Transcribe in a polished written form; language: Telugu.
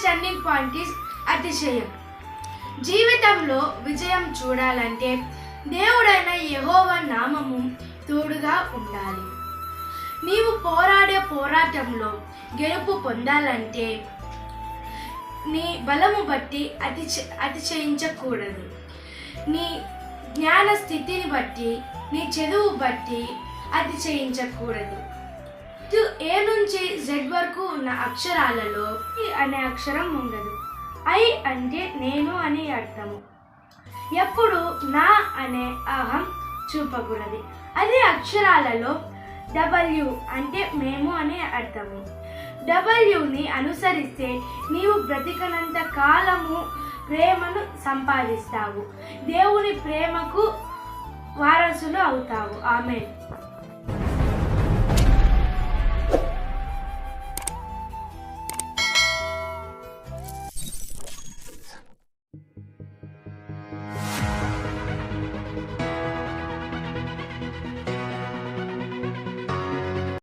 ఫస్ట్ టర్నింగ్ పాయింట్ ఈస్ అతిశయం. జీవితంలో విజయం చూడాలంటే దేవుడైన యెహోవా నామము తోడుగా ఉండాలి. నీవు పోరాడే పోరాటంలో గెలుపు పొందాలంటే నీ బలము బట్టి అతిశయించకూడదు. నీ జ్ఞాన స్థితిని బట్టి, నీ చదువు బట్టి అతిశయించకూడదు. ఏ నుంచి జెడ్ వరకు ఉన్న అక్షరాలలో ఈ అనే అక్షరం ఉండదు. ఐ అంటే నేను అని అర్థము. ఎప్పుడు నా అనే అహం చూపకూడదు. అదే అక్షరాలలో డబ్ల్యూ అంటే మేము అనే అర్థము. డబ్ల్యూని అనుసరిస్తే నీవు బ్రతికనంత కాలము ప్రేమను సంపాదిస్తావు. దేవుని ప్రేమకు వారసులు అవుతావు. ఆమేన్.